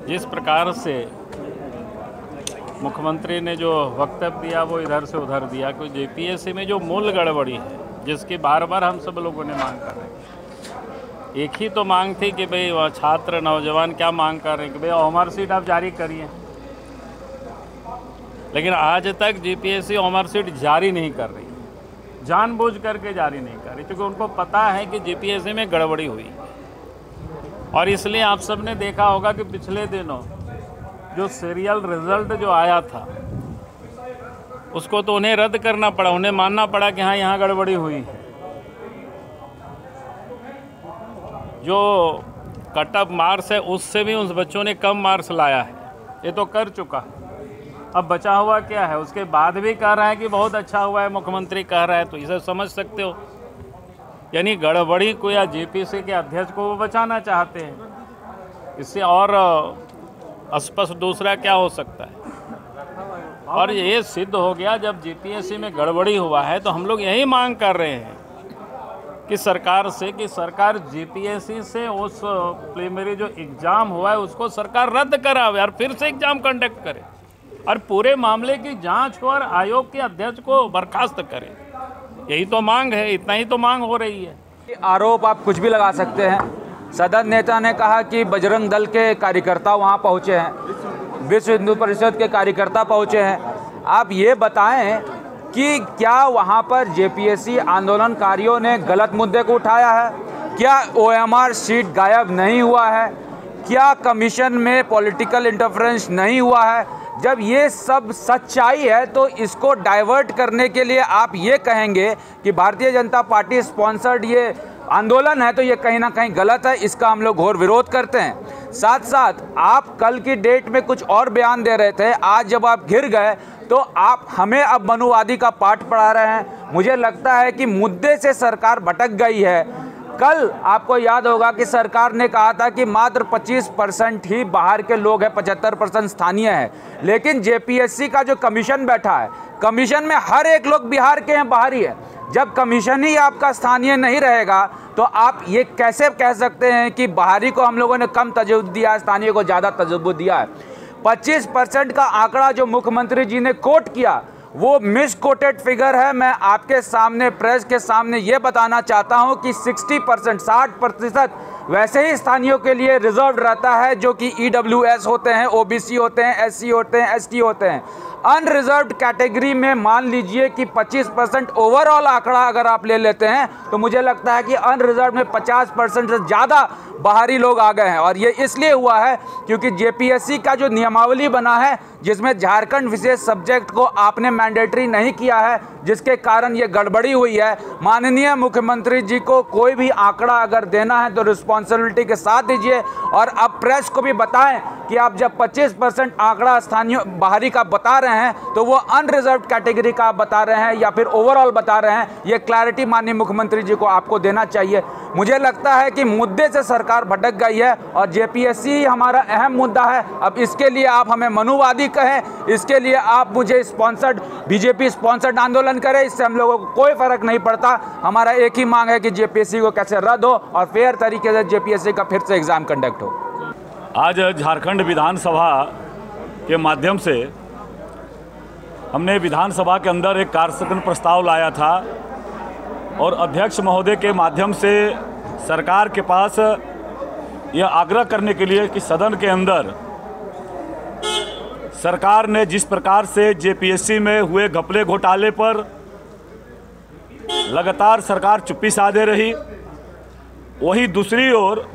जिस प्रकार से मुख्यमंत्री ने जो वक्तव्य दिया वो इधर से उधर दिया कि जेपीएससी में जो मूल गड़बड़ी है, जिसकी बार बार हम सब लोगों ने मांग कर रहे हैं। एक ही तो मांग थी कि भाई वह छात्र नौजवान क्या मांग कर रहे हैं कि भाई होमवर्क शीट आप जारी करिए, लेकिन आज तक जेपीएससी होमवर्क शीट जारी नहीं कर रही, जानबूझ करके जारी नहीं कर रही, क्योंकि उनको पता है कि जेपीएससी में गड़बड़ी हुई। और इसलिए आप सब ने देखा होगा कि पिछले दिनों जो सीरियल रिजल्ट जो आया था उसको तो उन्हें रद्द करना पड़ा, उन्हें मानना पड़ा कि हाँ यहाँ गड़बड़ी हुई है। जो कट ऑफ मार्क्स है उससे भी उस बच्चों ने कम मार्क्स लाया है, ये तो कर चुका। अब बचा हुआ क्या है? उसके बाद भी कह रहा है कि बहुत अच्छा हुआ है, मुख्यमंत्री कह रहा है, तो इसे समझ सकते हो। यानी गड़बड़ी को या जेपीएससी के अध्यक्ष को वो बचाना चाहते हैं। इससे और स्पष्ट दूसरा क्या हो सकता है? और ये सिद्ध हो गया जब जेपीएससी में गड़बड़ी हुआ है, तो हम लोग यही मांग कर रहे हैं कि सरकार से कि सरकार जेपीएससी से उस प्रीलिमिनरी जो एग्ज़ाम हुआ है उसको सरकार रद्द करावे और फिर से एग्ज़ाम कंडक्ट करे और पूरे मामले की जांच हो और आयोग के अध्यक्ष को बर्खास्त करे। यही तो मांग है, इतना ही तो मांग हो रही है। आरोप आप कुछ भी लगा सकते हैं। सदन नेता ने कहा कि बजरंग दल के कार्यकर्ता वहां पहुंचे हैं, विश्व हिंदू परिषद के कार्यकर्ता पहुंचे हैं। आप ये बताएं कि क्या वहां पर जेपीएससी आंदोलनकारियों ने गलत मुद्दे को उठाया है? क्या ओएमआर शीट गायब नहीं हुआ है? क्या कमीशन में पॉलिटिकल इंटरफेरेंस नहीं हुआ है? जब ये सब सच्चाई है तो इसको डाइवर्ट करने के लिए आप ये कहेंगे कि भारतीय जनता पार्टी स्पॉन्सर्ड ये आंदोलन है, तो ये कहीं ना कहीं गलत है। इसका हम लोग घोर विरोध करते हैं। साथ साथ आप कल की डेट में कुछ और बयान दे रहे थे, आज जब आप घिर गए तो आप हमें अब मनुवादी का पाठ पढ़ा रहे हैं। मुझे लगता है कि मुद्दे से सरकार भटक गई है। कल आपको याद होगा कि सरकार ने कहा था कि मात्र 25% ही बाहर के लोग हैं, 75% स्थानीय है। लेकिन जेपीएससी का जो कमीशन बैठा है, कमीशन में हर एक लोग बिहार के हैं, बाहरी है। जब कमीशन ही आपका स्थानीय नहीं रहेगा तो आप ये कैसे कह सकते हैं कि बाहरी को हम लोगों ने कम तजुर्बा दिया है, स्थानीय को ज़्यादा तजुर्बा दिया है? 25% का आंकड़ा जो मुख्यमंत्री जी ने कोट किया वो मिसकोटेड फिगर है। मैं आपके सामने प्रेस के सामने ये बताना चाहता हूं कि 60% वैसे ही स्थानीयों के लिए रिजर्व रहता है, जो कि ईडब्ल्यूएस होते हैं, ओबीसी होते हैं, एससी होते हैं, एसटी होते हैं। अनरिजर्व्ड कैटेगरी में मान लीजिए कि 25% ओवरऑल आंकड़ा अगर आप ले लेते हैं तो मुझे लगता है कि अनरिजर्व्ड में 50% से ज़्यादा बाहरी लोग आ गए हैं। और ये इसलिए हुआ है क्योंकि जेपीएससी का जो नियमावली बना है, जिसमें झारखंड विशेष सब्जेक्ट को आपने मैंडेटरी नहीं किया है, जिसके कारण ये गड़बड़ी हुई है। माननीय मुख्यमंत्री जी को कोई भी आंकड़ा अगर देना है तो रिस्पॉन्सिबिलिटी के साथ दीजिए और अब प्रेस को भी बताएं कि आप जब 25% आंकड़ा स्थानीय बाहरी का बता रहे हैं तो वो अनरिजर्व्ड कैटेगरी का बता रहे हैं या फिर ओवरऑल बता रहे हैं। ये क्लैरिटी माननीय मुख्यमंत्री जी को आपको देना चाहिए। मुझे लगता है कि मुद्दे से सरकार भटक गई है और जेपीएससी हमारा अहम मुद्दा है। अब इसके लिए आप हमें मनुवादी कहें, इसके लिए आप मुझे स्पॉन्सर्ड बीजेपी स्पॉन्सर्ड आंदोलन करें, इससे हम लोगों को कोई फर्क नहीं पड़ता। हमारा एक ही मांग है कि जेपीएससी को कैसे रद्द हो और फेयर तरीके से जेपीएससी का फिर से एग्जाम कंडक्ट हो। आज झारखंड विधानसभा के माध्यम से हमने विधानसभा के अंदर एक कार्यक्रम प्रस्ताव लाया था और अध्यक्ष महोदय के माध्यम से सरकार के पास यह आग्रह करने के लिए कि सदन के अंदर सरकार ने जिस प्रकार से जेपीएससी में हुए घपले घोटाले पर लगातार सरकार चुप्पी साधे रही, वही दूसरी ओर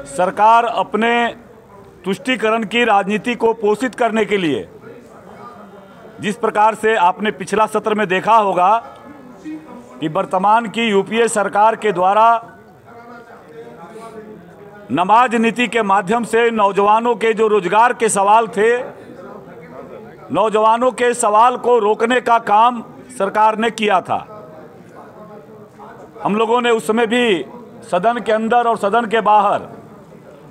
सरकार अपने तुष्टीकरण की राजनीति को पोषित करने के लिए जिस प्रकार से आपने पिछला सत्र में देखा होगा कि वर्तमान की यूपीए सरकार के द्वारा नमाज नीति के माध्यम से नौजवानों के जो रोजगार के सवाल थे, नौजवानों के सवाल को रोकने का काम सरकार ने किया था। हम लोगों ने उस समय भी सदन के अंदर और सदन के बाहर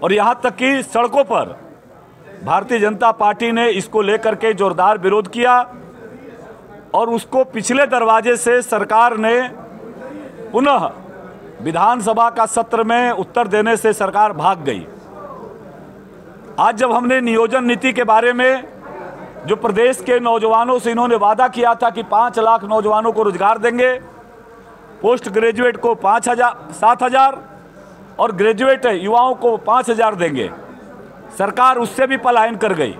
और यहाँ तक कि सड़कों पर भारतीय जनता पार्टी ने इसको लेकर के जोरदार विरोध किया और उसको पिछले दरवाजे से सरकार ने पुनः विधानसभा का सत्र में उत्तर देने से सरकार भाग गई। आज जब हमने नियोजन नीति के बारे में जो प्रदेश के नौजवानों से इन्होंने वादा किया था कि 5 लाख नौजवानों को रोजगार देंगे, पोस्ट ग्रेजुएट को 7,000 और ग्रेजुएट युवाओं को 5,000 देंगे, सरकार उससे भी पलायन कर गई।